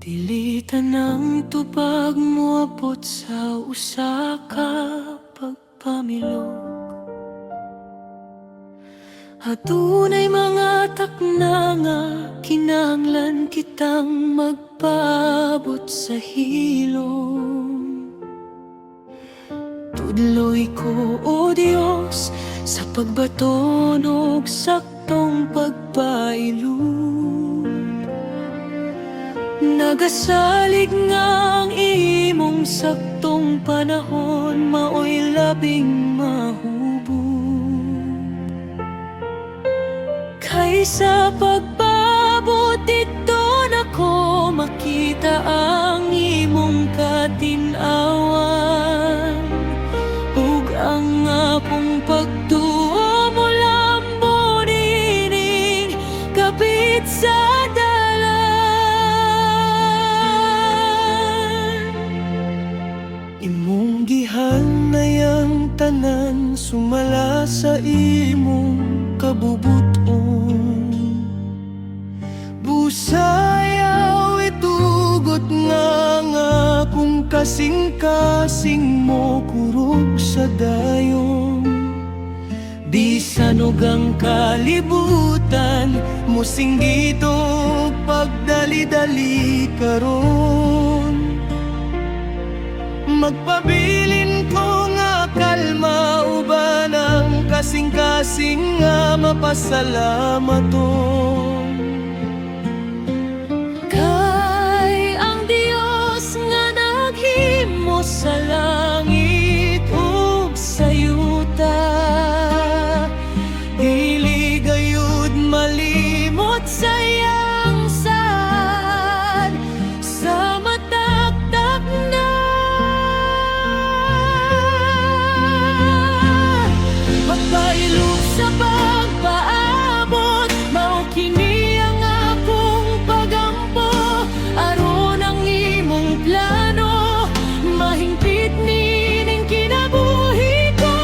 Dilitan ng tubag mo abot sa usa ka pagpamilog. Adunay mga takna nga kinahanglan kitang magpaabot sa hilom. Tudloy ko, O Diyos, sa pagbaton og saktong pagpailog. Nagasalig nga ang imong saktong panahon, maoy labing mahubog. Kaysa pagpaabot dito nako makita ang imong katinawan, ug ang akong pagtuo mo lambon ining kapit sa imong gihanay ang tanan, sumala sa imong kabubuton. Busayaw itugot nga kung kasing-kasing mo kurog sa dayon. Di sanog ang kalibutan, musinggito pagdali-dali karon. Magpabilin ko nga kalma, uban ang kasing-kasing nga mapasalamaton. Kay ang Dios nga naghimo sa langit ug sa yuta, dili gayud malimot sa iyang saad sa mataktak na. Magpailog sa pagpaabot, mao kini ang akong pagampo. Aron ang imong plano, mahingpit nining kinabuhi ko.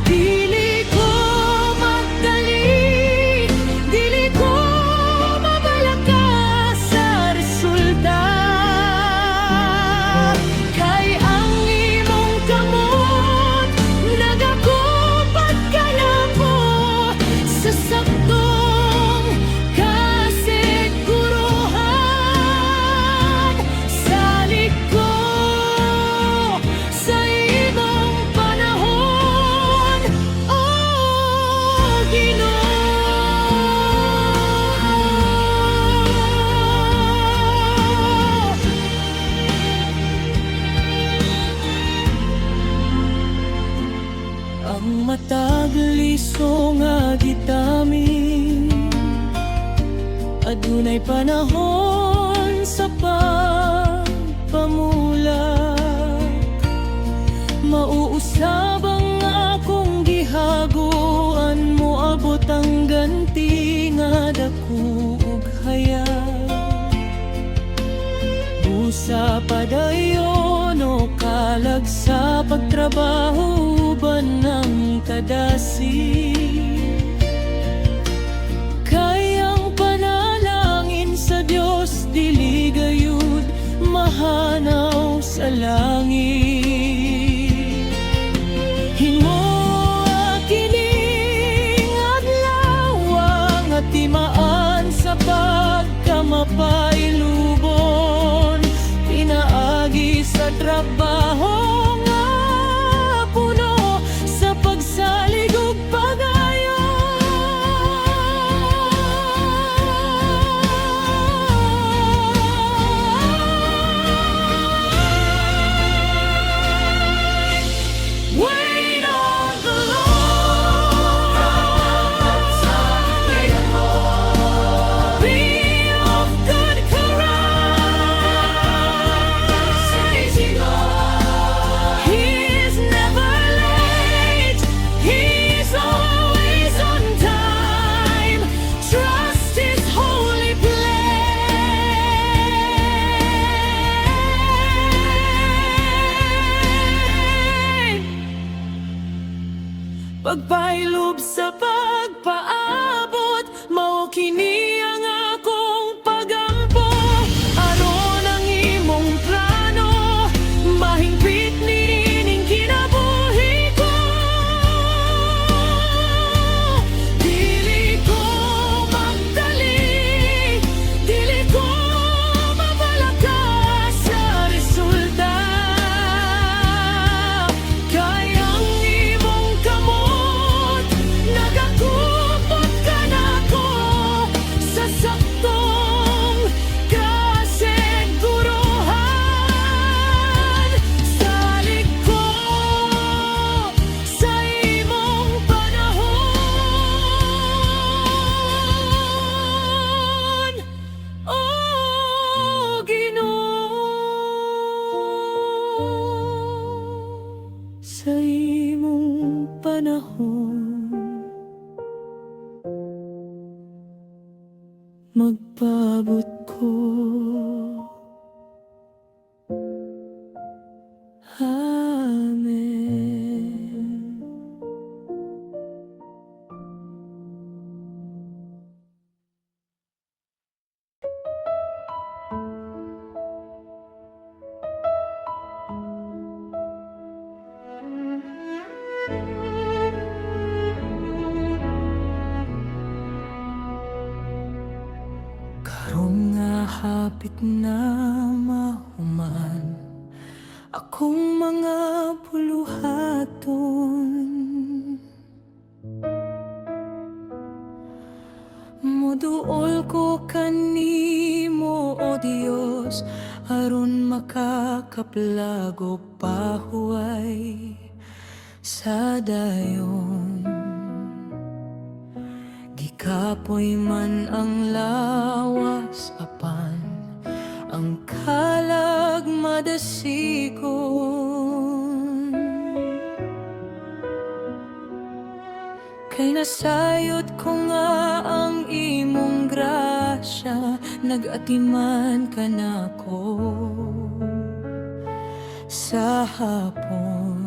Dili ko magdali, dili ko mabalaka sa resulta. Kay ang imong kamot nagakupat ka na po sa saktong kasiguruhan. Salig ko sa imong panahon, O Ginoo. Ang matag liso nga gitamin, adunay panahon sa pagpamulat. Mauusab ang akong gihaguan, mo abot ang ganti nga dako ug hayag. Busa padayon o kalag sa pagtrabaho, uban ng kadasi. Kay ang panalangin sa Dios, dili gayud mahanaw sa langit. Himoa kining adlaw ang atimaan sa pagkamapailubon, pinaagi sa trabaho nga puno sa pagsalig ug pagayon. magpaabot ko. Amen. Karong nga hapit na mahuman akong mga buluhaton, moduol ko kanimo o Dios aron makakaplag og pahuway sa dayon. Gikapoy man ang lawas apan ang kalag madasikon, kay nasayod ko nga ang imong grasya, nag-atiman ka nako sa hapon.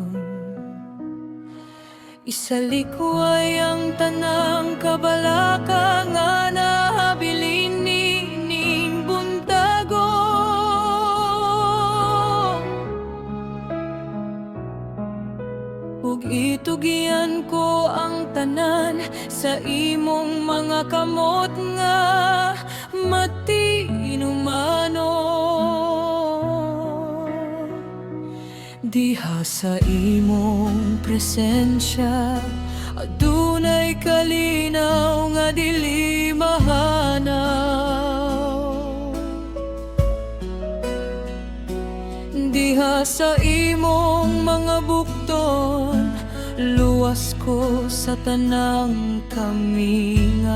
Isalikway ang tanang kabalaka nga nahabilin ning buntago, ug itugyan ko ang tanan sa imong mga kamot nga matinumano. Diha sa imong presensya adunay kalinaw nga dili mahanaw. Diha sa imong mga bukton luwas ko sa tanang kamingaw.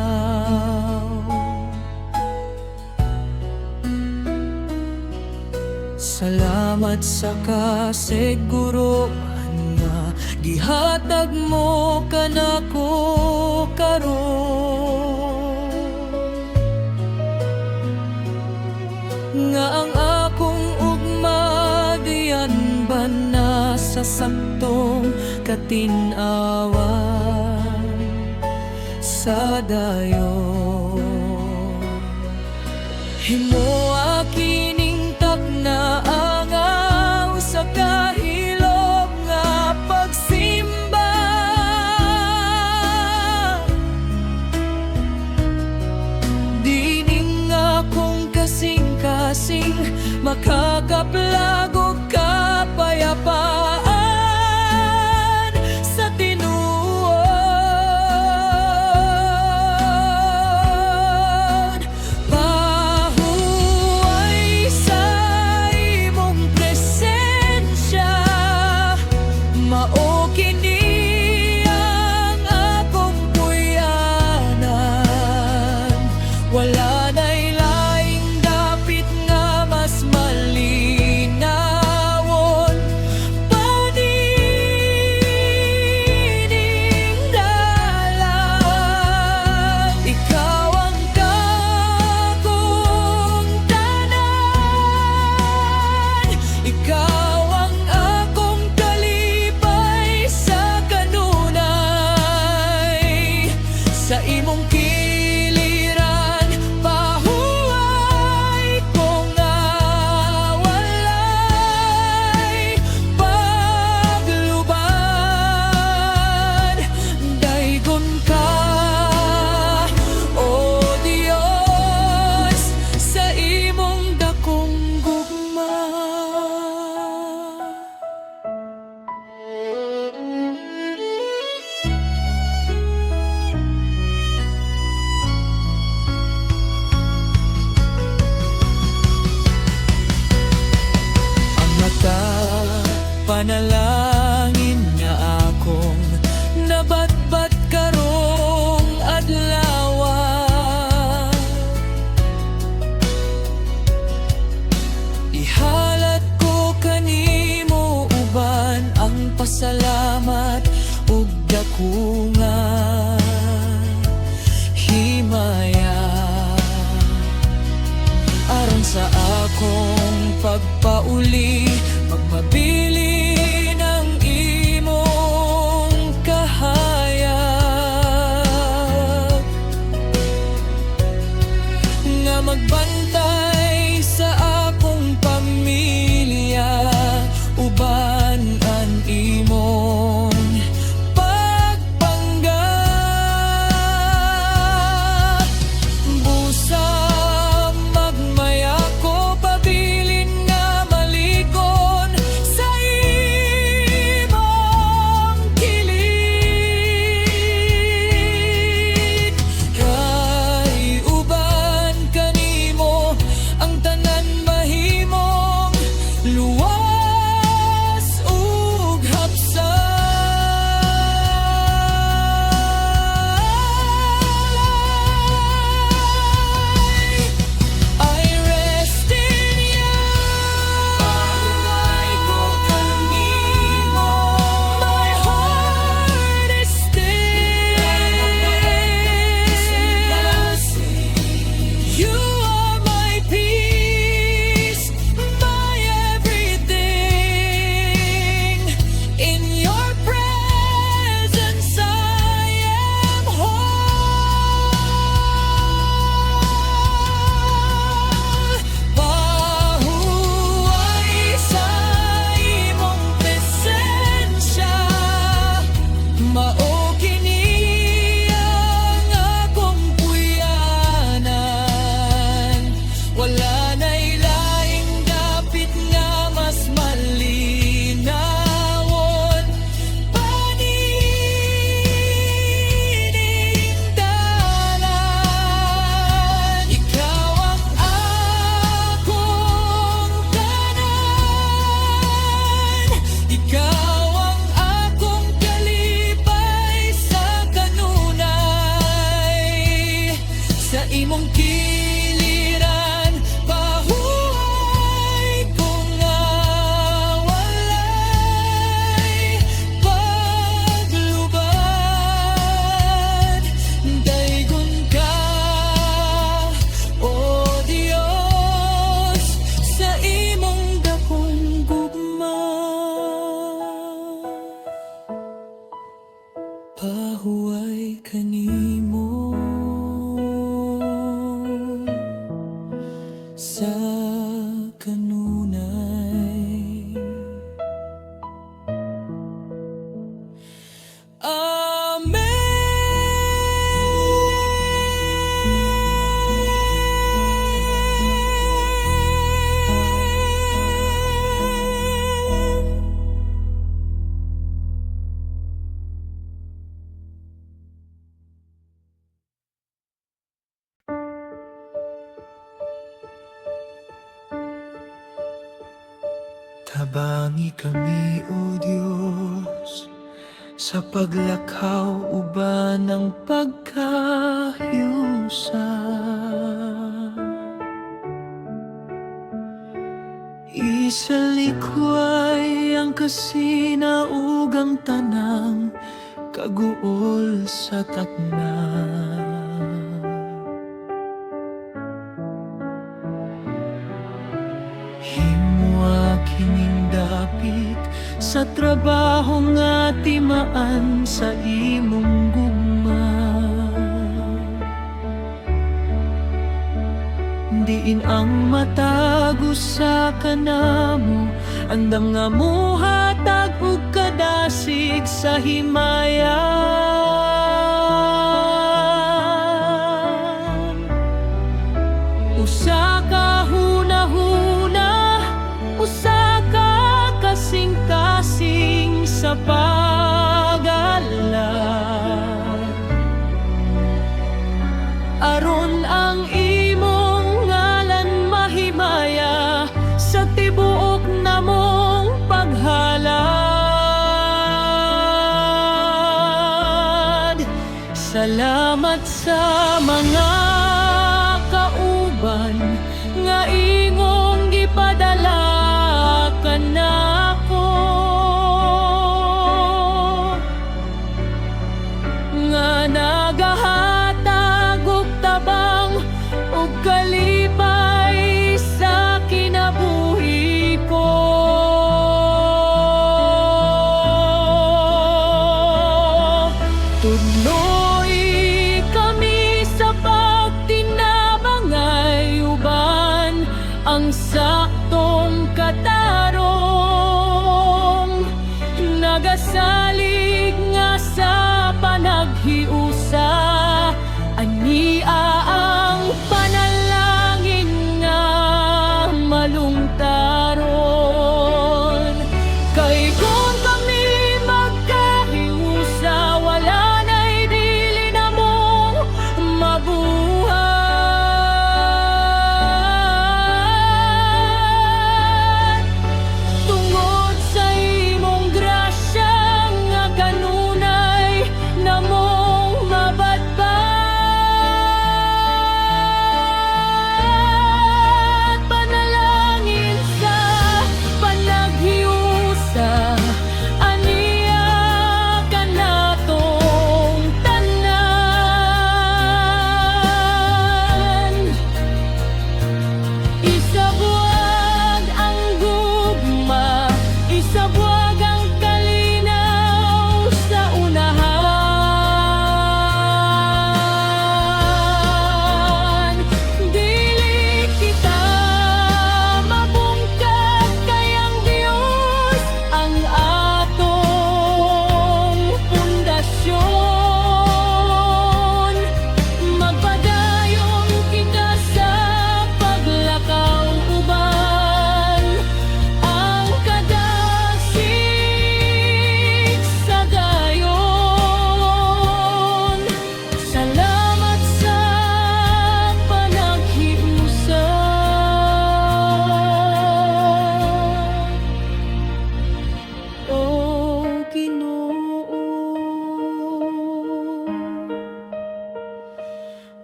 Salamat sa kasiguruhan nga gihatag mo kanako karon, nga ang akong ugma diyan ba na sa saktong katinawan sa dayon. Himoa kining na angaw sa kahilom nga pagsimba, dining akong kasing-kasing makakaplag og kapayapaan sa tinuod. Pahuway sa imong presensya, mao kini ang akong puyanan. Wala na'y laing dapit nga mas malinawon pa nining dalan. Ikaw ang akong tanan, ikaw ang akong kalipay sa kanunay. Sa imong kiliran pahuway ko nga walay pagluban. Daygon ka, o Dios, sa imong dakong gugma. Ang mata panalangin nga akong nabatbat karong adlaw. Ihalat ko kanimo uban ang pasalamat ug dakungan himaya. imong giliran. Pahuway ko nga walay paglubad. Daygon ka, O Dios, sa imong dakong gugma. Pahuway kanimo sa kanunay. Amen. Tabangi kami, O Diyos, sa paglakaw uban ng pagkahiusa. Isalikway ang kasinaugang tanang kaguol sa tatnan. Himwa kining dapit sa trabaho nga timaan sa imong gugma. Diin ang matago sa kanamo, andam nga muhatag ug kadasig sa himayan. Usa ka hunahuna, usa ka kasing-kasing sa pag-alala. Aron ang imong ngalan mahimaya sa tibuok namong paghalad. Salamat sa mga kauban nga ingong gipadala kanako, nga nagahatag og tabang ug kalipay sa kinabuhi ko. Tudloy kami sa pagtinabangay uban ang saktong katarong, nagasalig nga sa panaghiusa. Ania ang panalangin nga malungtaron. Kay kung kami magkahiusa, wala na'y dili na mong mabuhat. Tungod sa imong grasya nga kanunay namong mabatbat. Panalangin sa panaghiusa, ania kanatong tanan.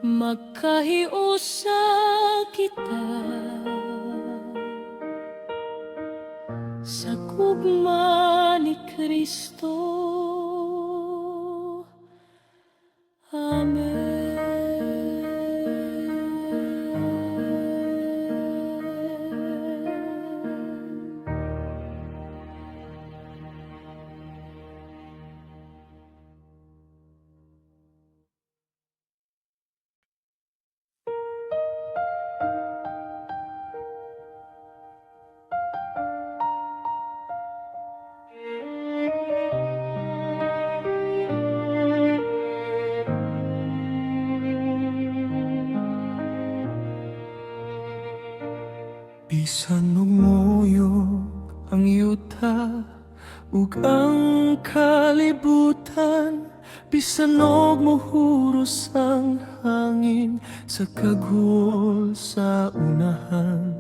magkahiusa kita sa gugma ni Kristo. Bisan umuyog ang yuta ug ang kalibutan, bisan og muhuros ang hangin sa kagul sa unahan.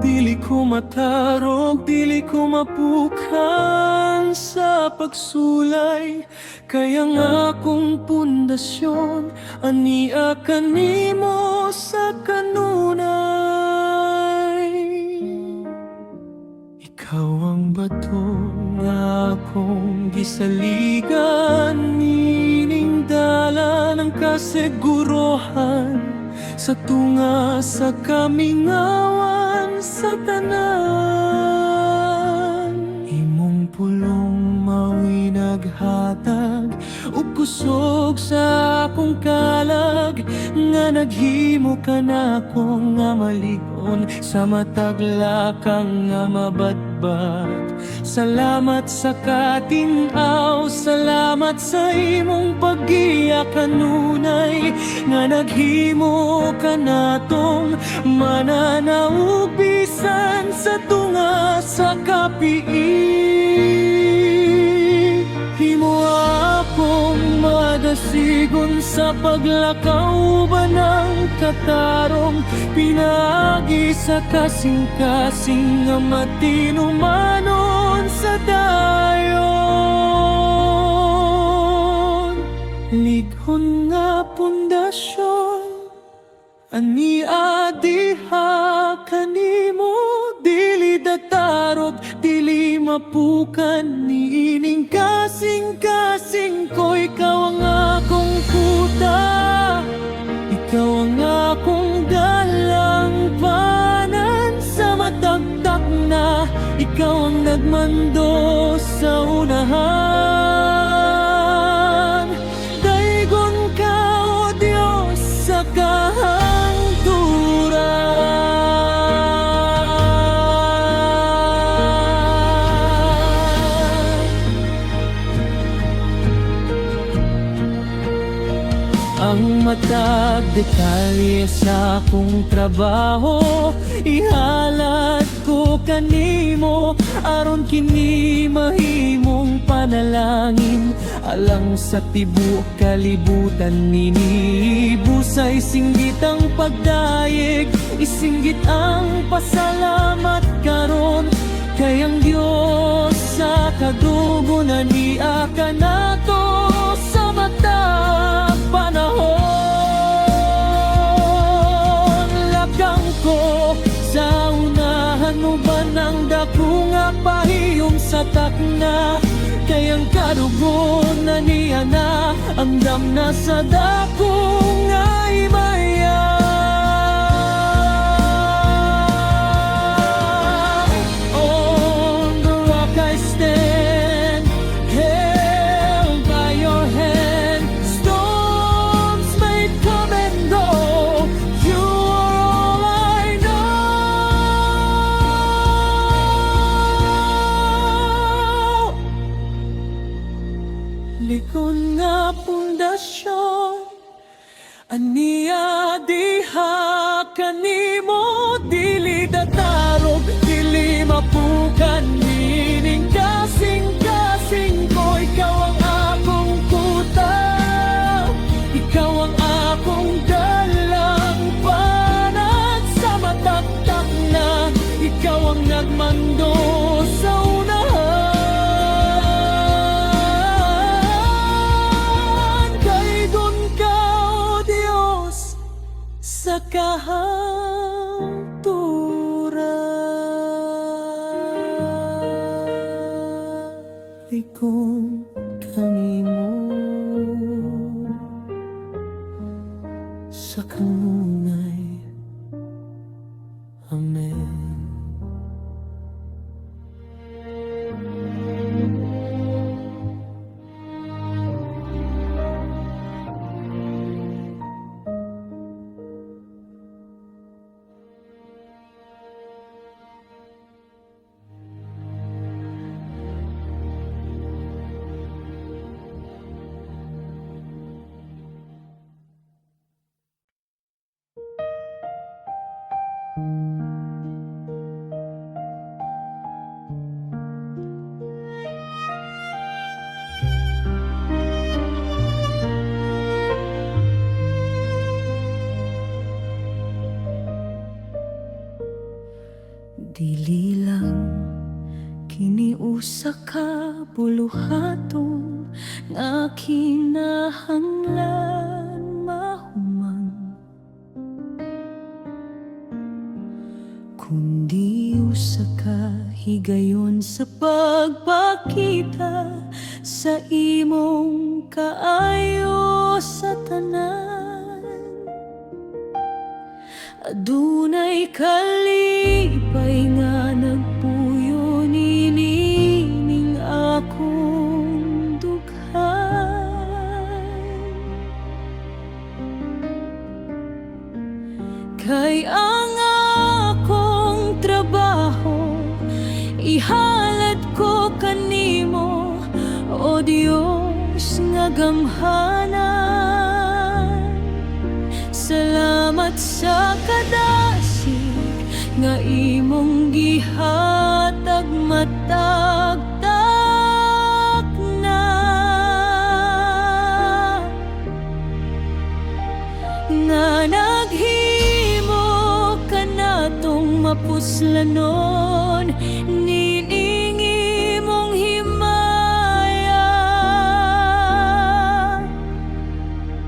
Dili ko matarog, dili ko mapukan sa pagsulay, kaya nga akong pundasyon ania kanimo sa kanunay. Ikaw ang bato nga akong gisaligan, nining dala ng kasigurohan sa tunga sa kamingawan sa tanan. Imong pulong mao'y naghatag ug kusog sa akong kalag, nga naghimo ka na akong nga malig-on sa mataglakang nga mabatbat. Salamat sa katinaw, salamat sa imong paggiya kanunay, nga naghimo ka natong mananaog bisan sa tunga sa kapiig. Himo akong madasigon sa paglakaw ba ng katarong, pinagi sa kasing-kasing nga matinumanon sa dayon. Lighon nga pundasyon ani adiha kanimo, dili datarog, dili mapukan, niining kasing-kasing ko. Ikaw ang akong kuta, ikaw ang akong dalangpanan sa matagtak na, ikaw ang nagmando sa unahan. Daygon ka, O Diyos, sa ang matag detalye sa akong trabaho, ihalad ko kanimo aron kini mahimong panalangin. Alang sa tibuok kalibutan nini, busay singgit ang pagdayeg, isinggit ang pasalamat karon. Kay ang Diyos sa kadugunan niya ka nato sa matag panahon. Lakang ko sa unahan mo ba ng dako nga pahiyom sa takna, kay ang kadugon na niya na andam na sa dako nga imaya. Likon nga pundasyon ania diha kanimo, dili datarog, dili mapukan, nining kasing-kasing ko. Ikaw ang akong kuta, ikaw ang akong dalangpanan sa mataktak na, ikaw ang nagmando sa unahan. Daygon ka, O Diyos, sa kahaturan. Ikong kanimo sa kanunay. Amen. Dili lang kiniusa ka buluhaton nga kinahanglan mahuman, kundi usa ka higayon sa pagpakita sa imong kaayo sa tanan. Adunay kalipay nga nagpuyo nining akong dughan. Kay ang akong trabaho ihalad ko kanimo, o Dios nga gamhanan. Salamat sa kadasig nga imong gihatag matagtak na. Nga naghimo ka natong mapuslanon nining imong himaya.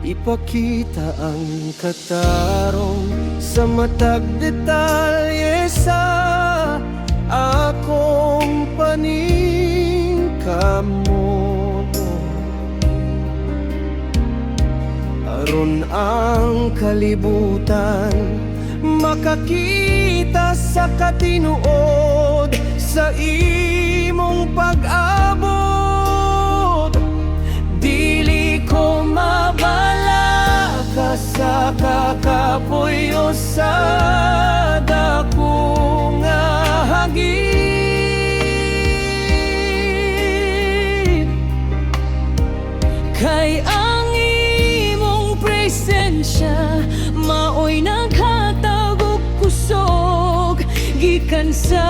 Ipakita ang katarong sa matag detalye sa akong paningkamot, aron ang kalibutan makakita sa katinuod sa imong pag-abot. Dili ko mabala ka sa kakapuyo sa dako nga hagit. Kay ang imong presensya maoy naghatag og kusog gikan sa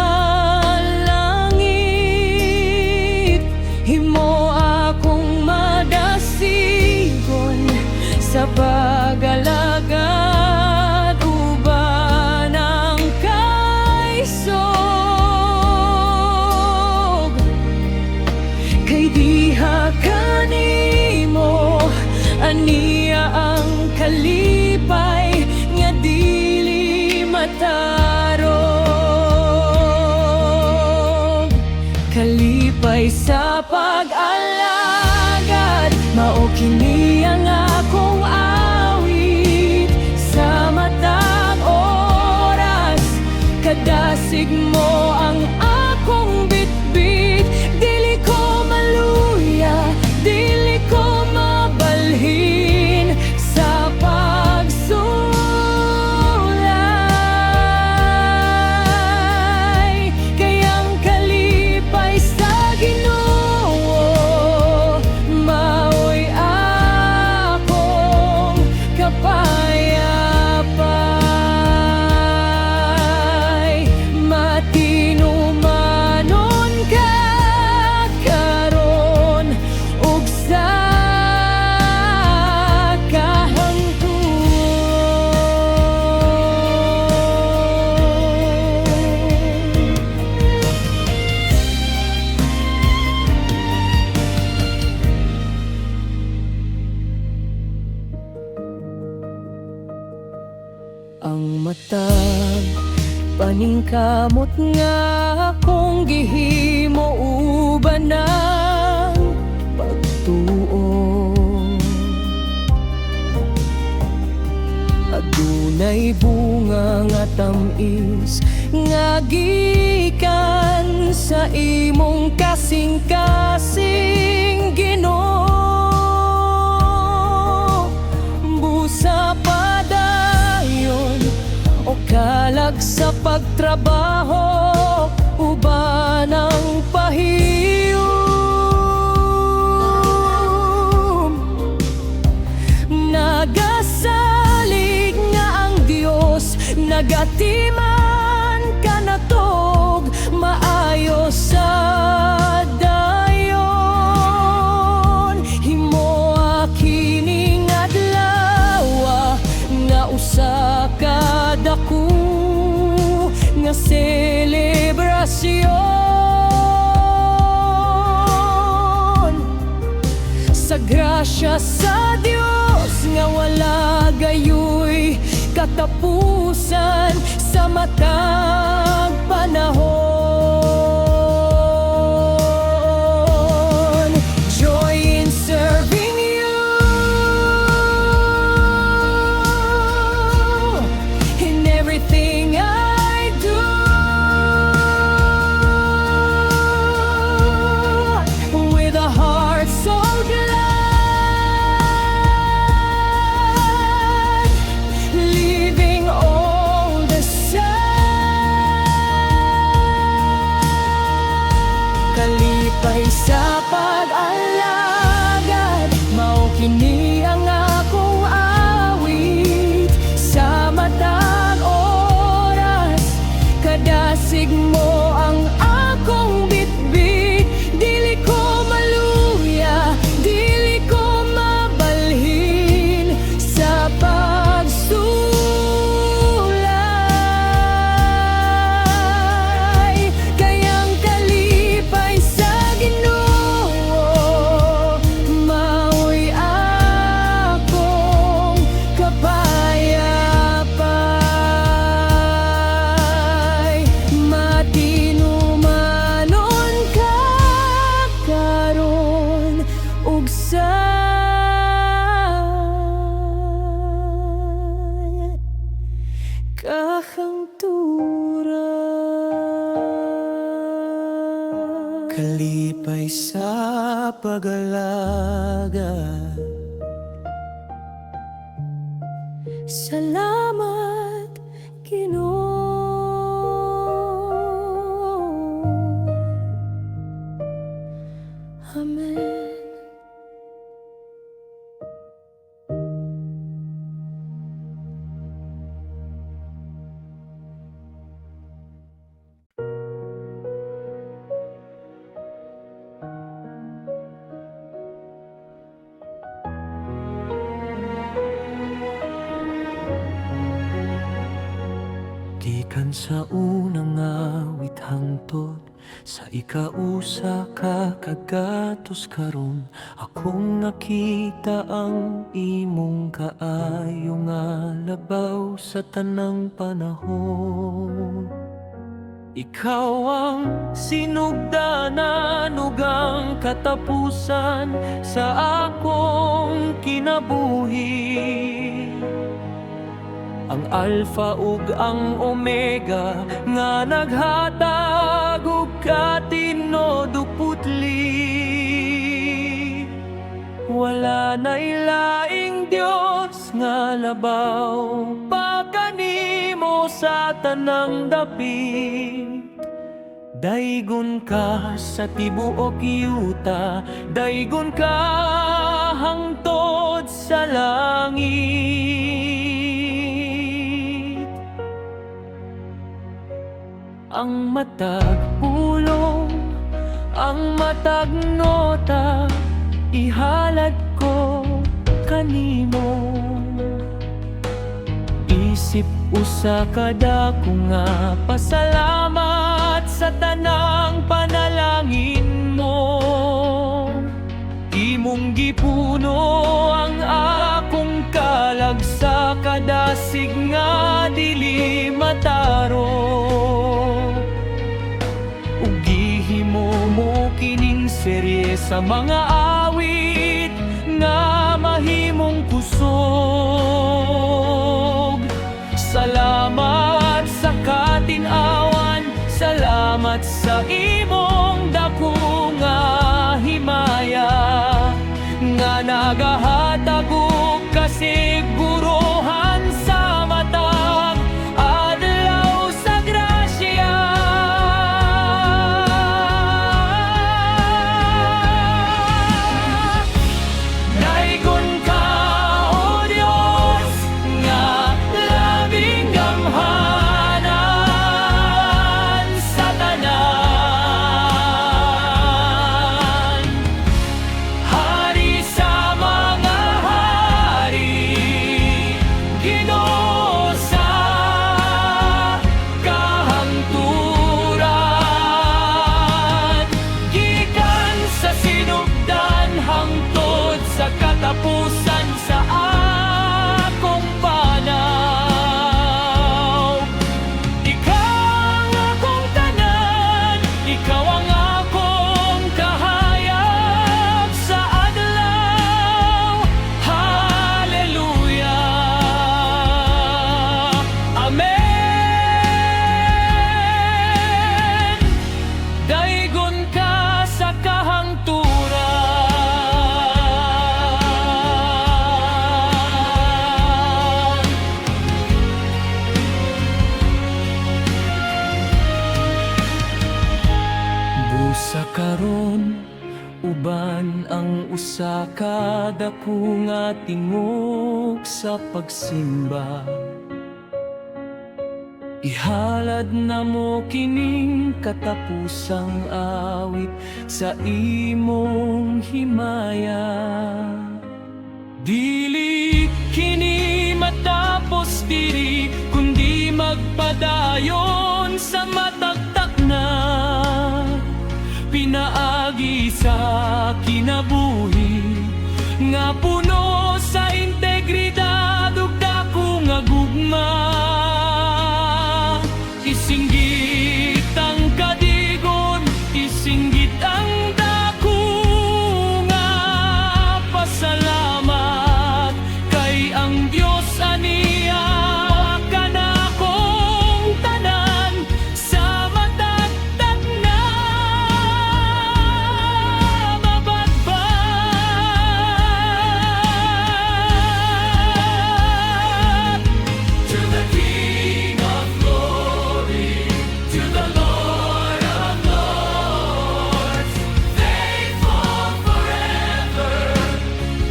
langit. Himo akong madasigon sa pag-alagad uban ang kaisog. Kay diha kanimo aniya ang kalipay nga dili matarong. ang matag paningkamot nga kung gihimo uban ng pagtuo. Adunay bunga nga tamis nga gikan sa imong kasing-kasing Ginoo. Busa padayon o kalag sa pagtrabaho uban ang pahiyom. Nagasalig nga ang Dios, nagatiman ka natog maayo sa dayon. Himoa kining adlaw nga usa ka dako nga selebrasyon. Sa grasya sa Dios nga wala gayoy katapusan sa matag panahon. Joy in serving you in everything I do. With a heart so glad, leaving all the sad. Kalipay sa pag-alagad, mao kini ang akong awit sa matag oras. Kadasig mo ang akong bitbit, dili ko maluya, dili ko mabalhin sa pagsulay. Kayang kalipay sa Ginoo, mao'y akong kapayapay. Matinumanon ka karon ug sa kahangturan. Kalipay sa pag-alaga. Salamat, Ginoo. Amen. Gikan sa unang awit hangtod sa ikausa ka kagatos karon, akong nakita ang imong kaayo nga labaw sa tanang panahon. Ikaw ang sinugdanan ug ang katapusan sa akong kinabuhi. Ang Alpha ug ang Omega nga naghatag og katinod ug putli. Wala na'y laing Dios nga labaw pa kanimo sa tanang dapit. Daygon ka sa tibuok yuta, daygon ka hangtod sa langit. Ang matag pulong, ang matag nota, ihalad ko kanimo. Isip usa kada ko nga pasalamat sa tanang panalangin mo. Imong gipuno ang akong kalagsan sa kadasig nga dili mataro. Ug gihimo mo kining serye sa mga awit nga mahimong kusog. Salamat sa katin-awan, salamat sa imong dako nga himaya, nga nagahatag og kasiguruhan sa matag adlaw sa grasya. Daigon ka, O Dios, nga labing gamhanan sa tanan. Hari sa mga hari, Ginoo sa kahangturan, gikan sa sinugdan hangtod sa katapusan sa akong panaw. Ikaw ang akong tanan, ikaw ang akong kahayag sa adlaw. Hallelujah. Amen. Daigon ka sa kahangturan. Busa karon uban ang usa ka dako nga tingog sa pagsimba. Ihalad na mo kining katapusang awit sa imong himaya. Dili kini matapos diri, kundi magpadayon sa matagtak na pinaagi sa kinabuhi, nga puno sa integridad ug dako nga gugma. Isinggit ang kadigon, isinggit ang dako nga pasalamat, kay ang Dios aniya kanakong tanan sa matagtag na mabatbat. To the King of Glory, to the Lord of Lords, faithful forever,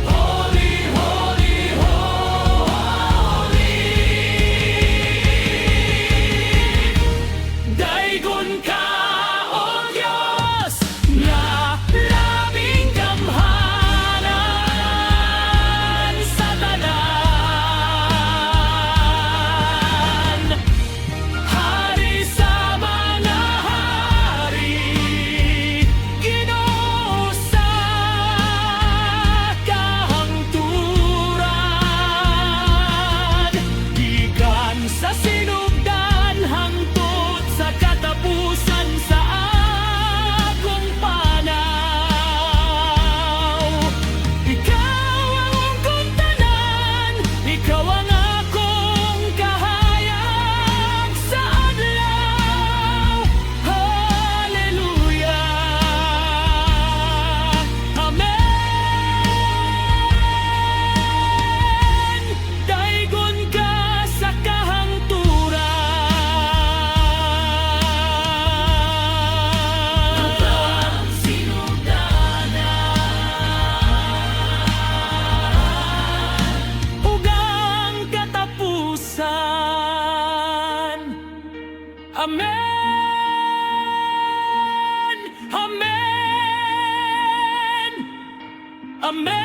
holy, holy, holy. Daigon ka, O Diyos, nga labing gamhanan sa tanan. Hari sa mga hari, Ginoo sa kahangturan, gikan sa sinugdan hangtod sa katapusan sa akong panaw. Ikaw ang akong tanan, ikaw ang akong kahayag sa adlaw. Hallelujah. Amen. Daigon ka sa kahangturan. Sinugdanan ug ang katapusan. Amen. Amen. Amen.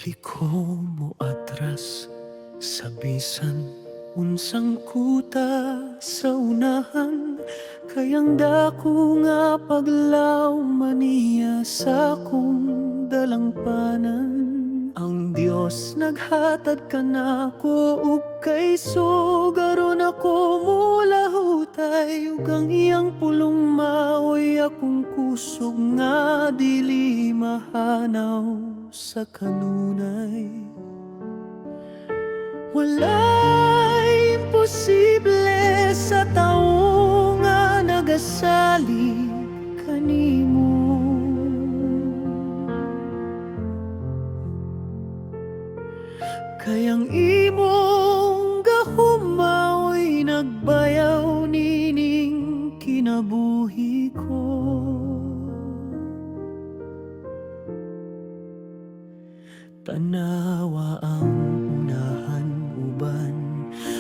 Liko mo atras sa bisan unsang kuta sa unahan, kayang dako nga paglaw maniya sa akong dalangpanan. Ang Dios naghatag ka nako ug kay sugaron ako mula hutay, ug ang iyang pulong maoy akong kusog nga dili mahanaw sa kanunay. Walay imposible sa tawo nga nagasalig kanimo. Kayang imong gahumaoy nagbayaw nining kinabuhi ko. Tanawa ang unahan uban,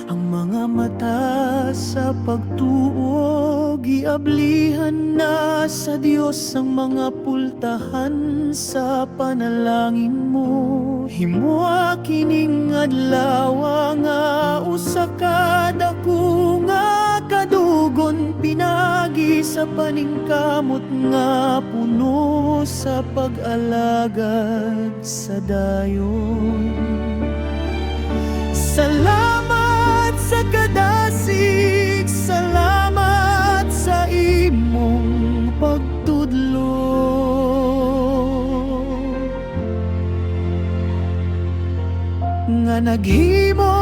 ang mga mata sa pagtuo, giablihan na sa Dios ang mga pultahan sa panalangin mo. Himua kining adlaw nga usa ka dako nga kadugon pinagi sa paningkamot nga puno sa pag-alagad sa dayon. Salamat sa kadasig, salamat sa imong pagtudlo. Nga naghimo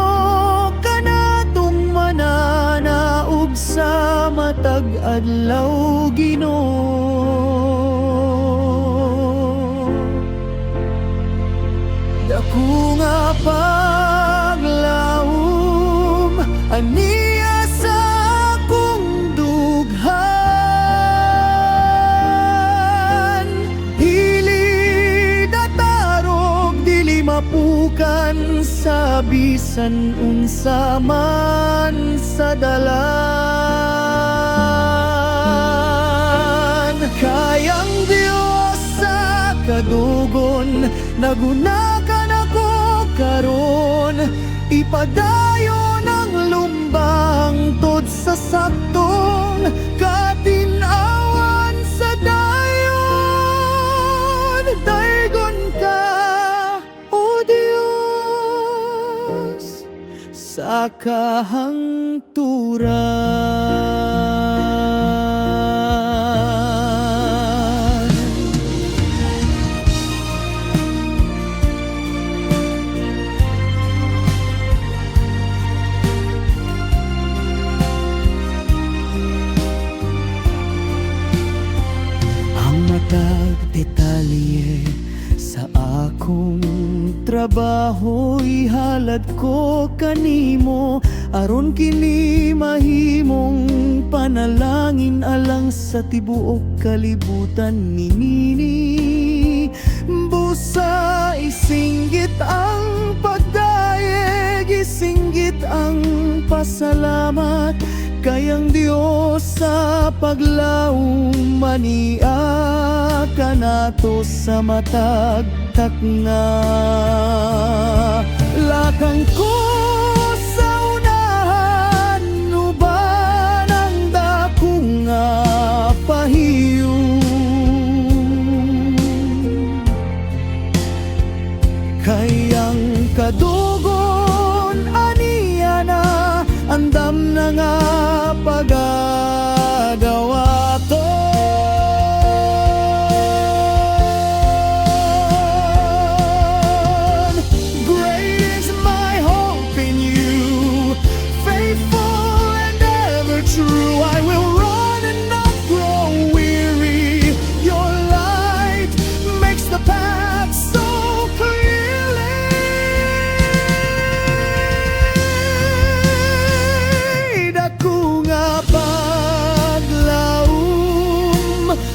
ka natong mananaog sa matag adlaw, Ginoo. Dako nga paglawom aniya sa akong dughan, dili datarog dili mapukan sa bisan unsa man sa dalan. Kayang Dios sa kadugon nagunakan ako karon, ipadayon ang lumbang tod sa saktong katinawan sa dayon. Daygon ka, O Dios, sa kahangturan. Ang matag detalye sa akong trabaho ihalad ko kanimo, aron kini mahimong panalangin alang sa tibuok kalibutan ninini. Busa isinggit ang pagdayeg, isinggit ang pasalamat, kayang Dios sa paglaom mania ka nato sa matagtak nga. Lakang ko sa unahan uban ang dako nga pahiyom, kayang kadugon aniya na andam na nga pagagawa to. Great is my hope in you, faithful and ever true. I will run and not grow weary, your light makes the path so clearly. Dako nga paglaom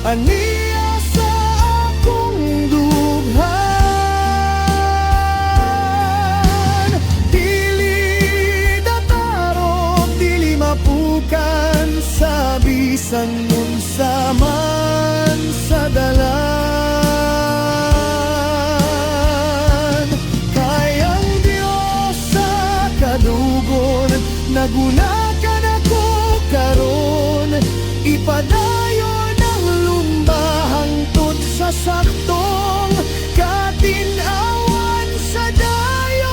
aniya sa akong dughan, dili datarog dili mapukan sa bisan unsa man sa dalan. saktong katinawan sa dayon.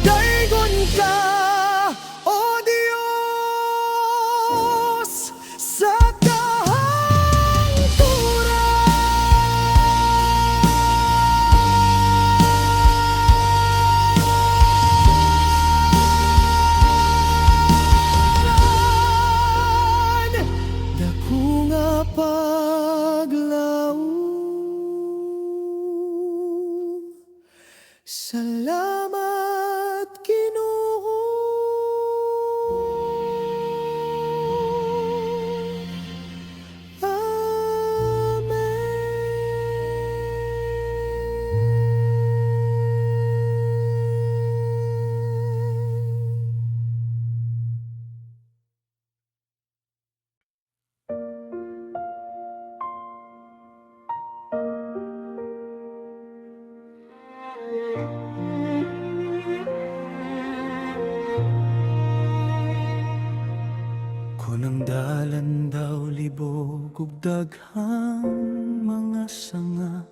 Daygon ka, O Diyos, sa kahangturan. Dako nga paglaom, salamat Ginoo. Kunang dalan daw libog ug daghang mga sanga,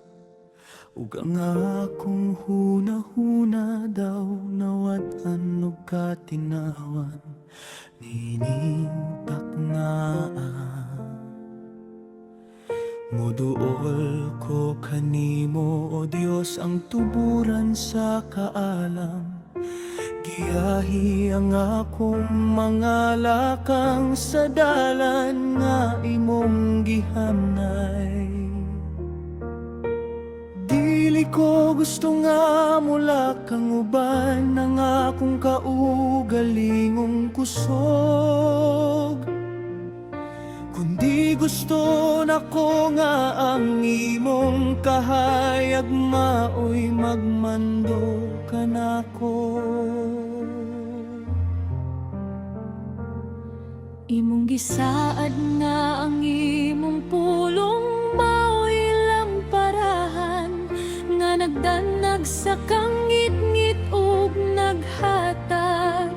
ug ang akong hunahuna daw nawad-an ug katinawan nining taknaan. Moduol ko kanimo, O Dios, ang tuburan sa kaalam. Giyahi ang akong mga lakang sa dalan nga imong gihanay. Dili ko gusto nga mula kang uban ng akong kaugalingong kusog, kundi gusto nako nga ang imong kahayag maoy magmando kanako. Imong gisaad nga ang imong pulong maoy lamparahan, nga nagdanag sa kangit-ngit ug naghatag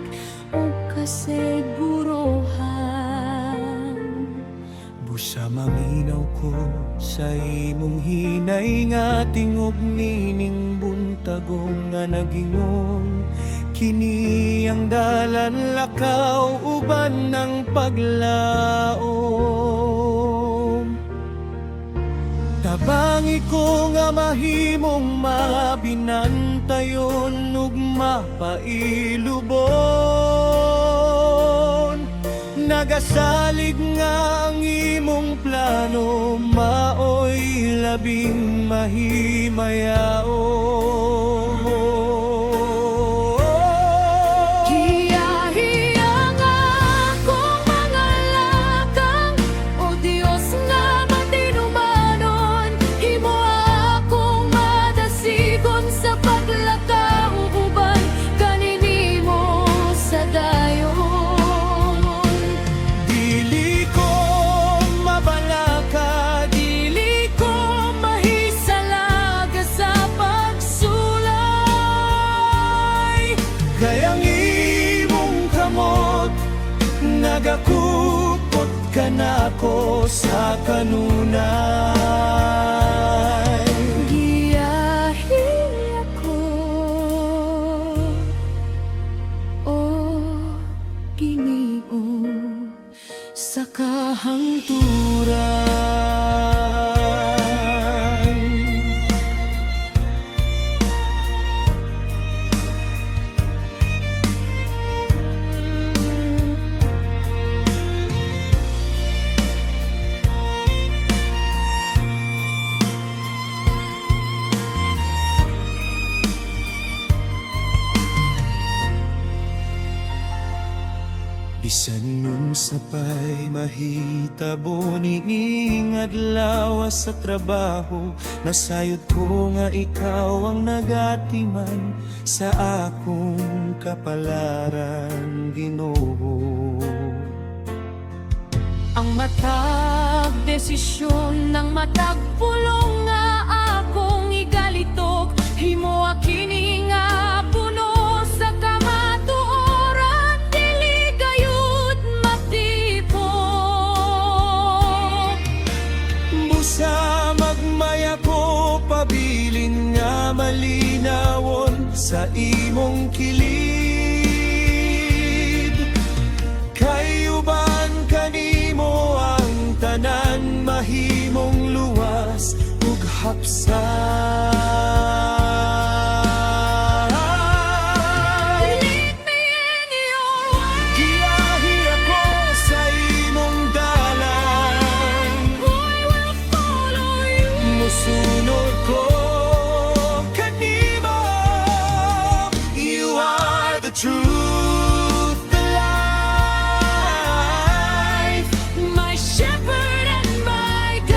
og kasigurohan. Busa maminaw ko sa imong hinay nga tingog nining buntagong nga nagingong. Kini ang dalan lakaw uban ng paglaom. Tabangi ko nga mahimong mabinantayon ug mapailubon. Nagasalig nga ang imong plano maoy labing mahimayaon. Kayang imong kamot nagakupot ka nako sa kanunay. Giyahi ako, O Ginoo, sa kahangturan. Bisan nun sapay mahitabo niing adlaw sa trabaho, nasayod ko nga ikaw ang nagatiman sa akong kapalaran, Ginoo. Ang matag desisyon ng matag pulong nga akong igalitok, himo kini nga puno sa kamatuoran, dili gayud matipok. Busa malinawon sa imong kilid. Kay uban kanimo ang tanan, mahimong luwas ug hapsay. Lead me in your way. Giyahi ako sa imong dalan, I will follow you. musunod ko kanimo. You are the truth, the life. My shepherd and my guide.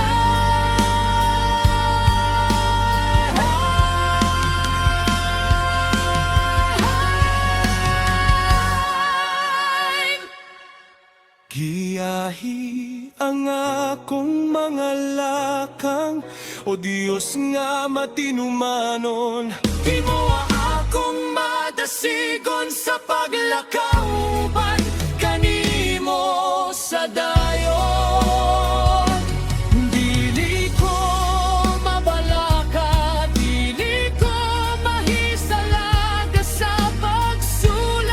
Giyahi ang akong mga lakang, o Diyos nga matinumanon. Di mo akong madasigon sa paglakaw, uban kanimo sa dayon. Dili ko mabalaka, dili ko mahisalaga sa pagsulay.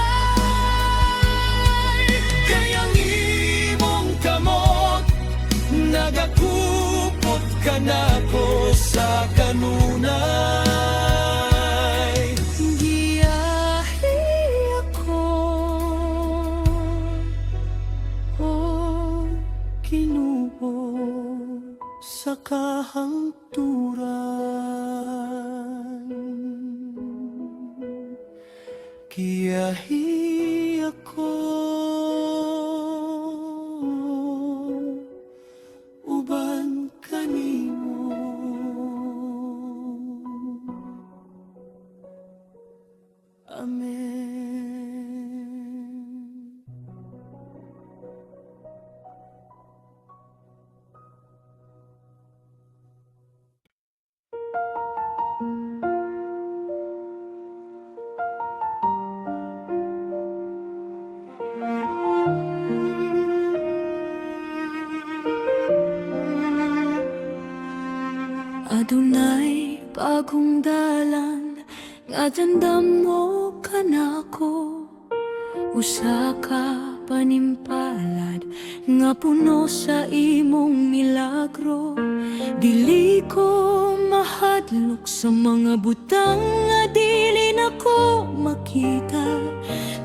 Kayang imong kamot, nagakupot ka na ko sa kanunay. Giyahi ako, O Ginoo, sa kahangturan. Giyahi ako, uban kanimo. Amen. Adunay bagong dalan, nga tandam mo kanako. Usa ka panimpalad, nga puno sa imong milagro. Dili ko mahadlok sa mga butang, nga dili nako makita.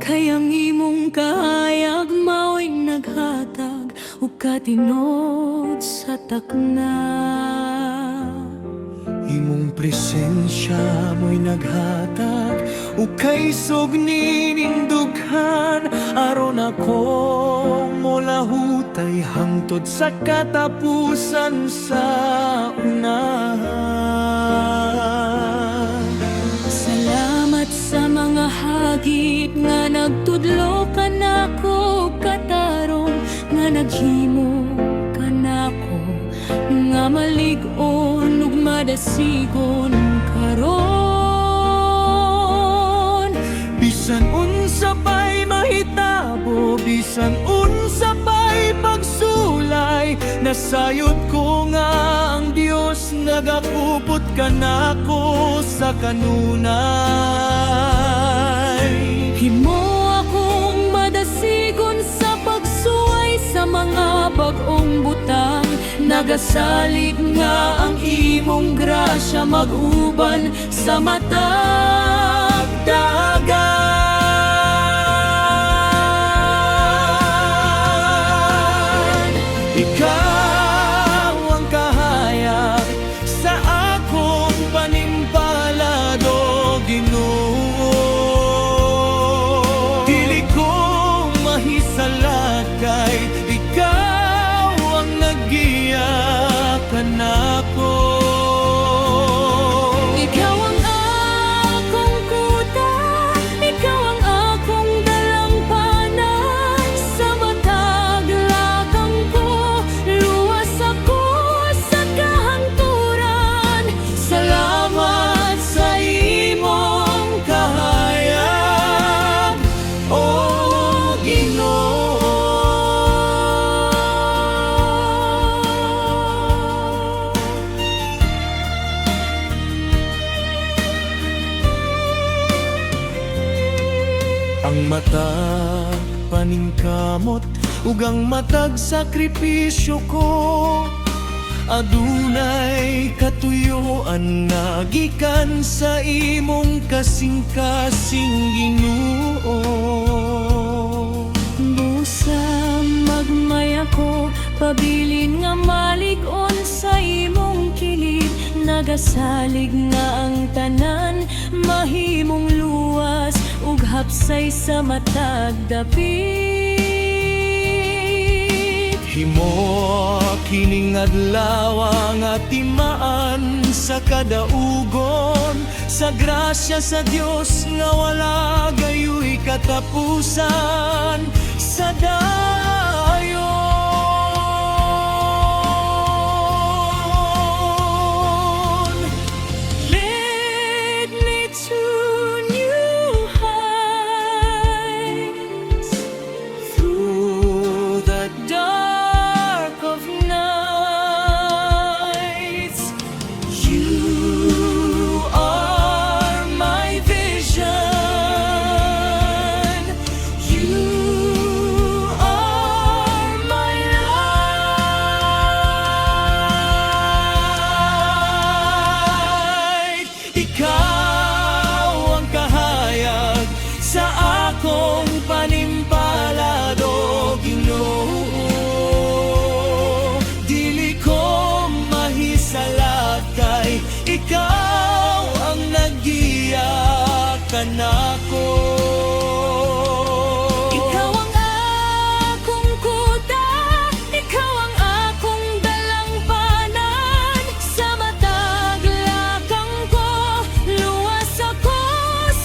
Kay ang imong kahayag mao'y naghatag, ug katinod sa takna. Imong presensya mo'y naghatag, o kaisog ninindughan. Aron ako molahutay hangtod sa katapusan sa unahan. Salamat sa mga hagit nga nagtudlo ka nako, katarong nga naghimo ka nako, nga malig-on ug madasigon karon. Bisan unsa pa'y mahitabo, bisan unsa pa'y pagsulay, nasayod ko nga ang Dios nagakupot ka nako sa kanunay. Himo akong madasigon sa pagsuway sa mga bag-ong butang. Nagasalig nga ang imong grasya mag-uban sa matag dagan. Ikaw ang kahayag sa akong panimpalad, o Ginoo. Dili ko mahisalat kay ikaw ang naggiya kanako. Ikaw ang akong kuta, matag paningkamot ugang matag sakripisyo ko. Adunay katuyuan nga gikan sa imong kasing-kasing Ginoo. Busa magmaya ko, pabilin nga malig-on sa imong kilid. Nagasalig nga ang tanan, mahimong luwas ug hapsay sa matag dapit. Himo kining adlaw nga timaan sa kadaugon, sa grasya sa Dios nga wala gayoy katapusan sa dayon. Lead me to new heights, Through the dark of nights. You are my vision. You are my light. Ikaw ang kahayag sa akong panimpalado, Ginoo. Dili ko mahisalat kay ikaw ang nagiya kanako. Ikaw ang akong kuta, ikaw ang akong dalangpanan. Sa matag lakang ko, luwas ako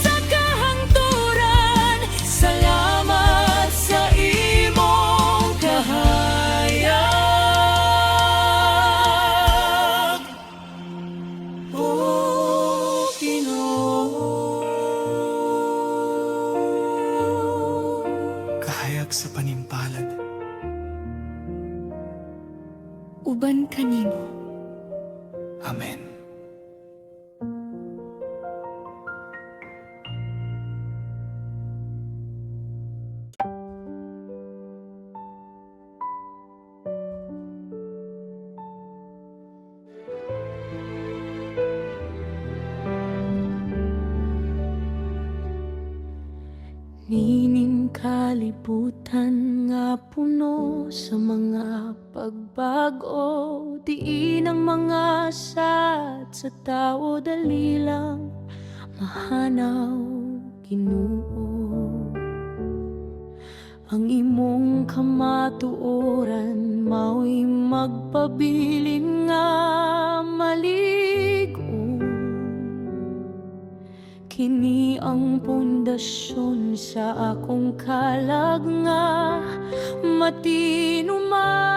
sa kahangturan. Salamat sa imong kahayag, O Ginoo. Kahayag sa panimpalad. uban kanimo. Amen. Nining kalibutan nga puno sa mga pagbago. Diin ang mga sad sa tao, dali lang mahanaw, Ginoo. Ang imong kamatuoran mao'y magpabilin nga maligo. Kini ang pundasyon sa akong kalag nga matinumanon.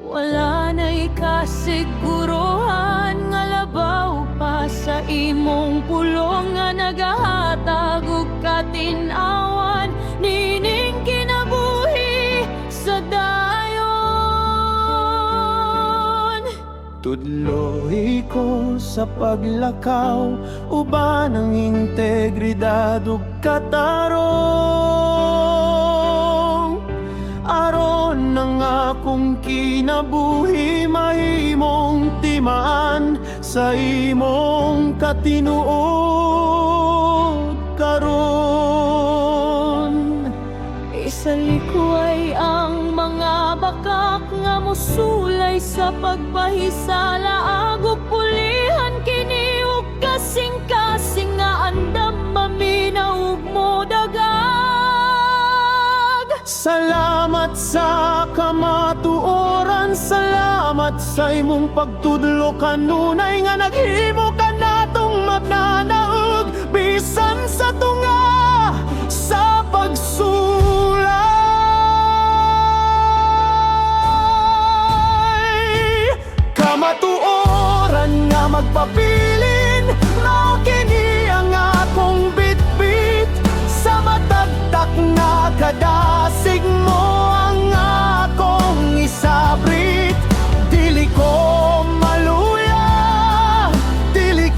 Wala na'y kasiguruhan nga labaw pa sa imong pulong nga nagahatag og katinawan. Nining kinabuhi sa dayon. Tudloy ko sa paglakaw, uban ang integridad ug katarong. Aron ang akong kinabuhi mahimong timaan sa imong katinuod karon. Isalikway ang mga bakak nga mosulay sa pagpahisala. Agok pulihan kini ug kasing-kasing nga andam maminaw ug modagag. Salamat sa kamatuoran, salamat sa imong pagtudlo kanunay nga naghimo ka natong magnanaog bisan sa tunga sa pagsulay. Kamatuoran nga magpabilin, mao kini ang akong bitbit sa matagtak na kadasig mo ang akong isabrit. Dili ko maluya, dili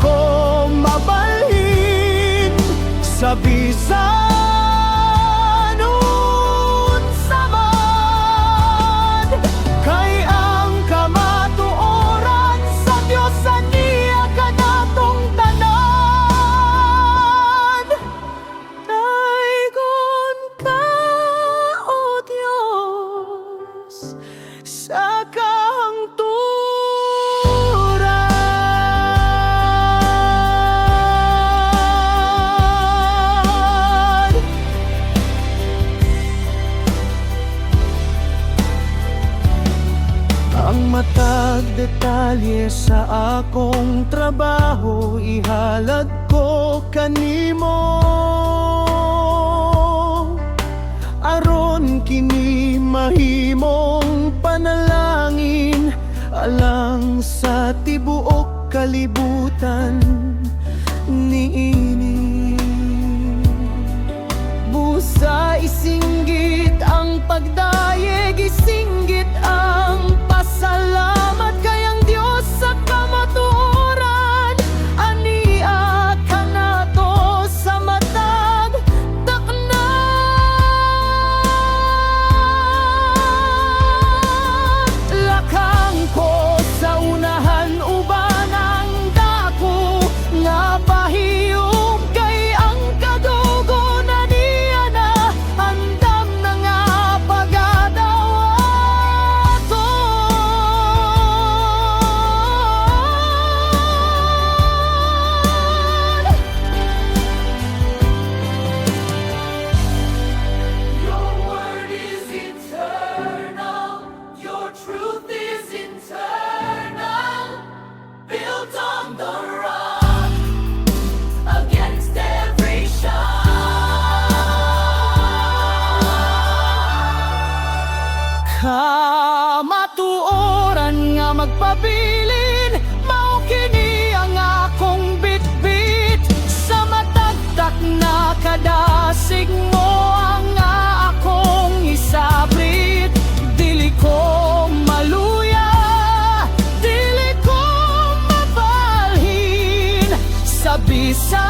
matag detalye sa akong trabaho, ihalad ko kanimo. Aron kini mahimong panalangin, alang sa tibuok kalibutan niini. Busa isinggit ang pagdayeg, isinggit ang pasalamat kayang Dios sa kamatuoran. Ania kanato sa matag dakna. Lakang ko sa unahan uban ang dako nga pahiyom, kay ang kadugo na niya na andam na nga pagadawaton. Your word is eternal, your truth is eternal, built on the rock against every shock. Kamatuoran nga magpabilin, mao kini ang akong bitbit. Sa matagtak na kadasig mo ang akong isabrit. Dili ko maluya, dili ko mabalhin, sa bisan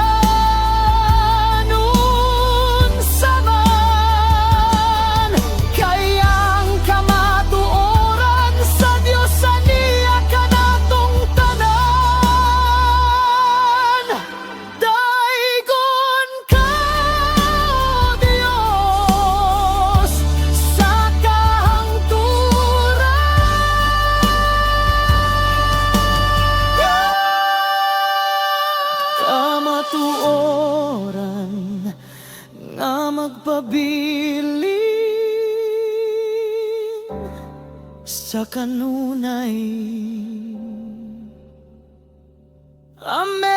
unsa man. Kayang kamatuoran sa Dios aniya kanatong tanan. Daigon ka, O Dios, sa kamatuoran nga magpabilin sa kanunay. Amen.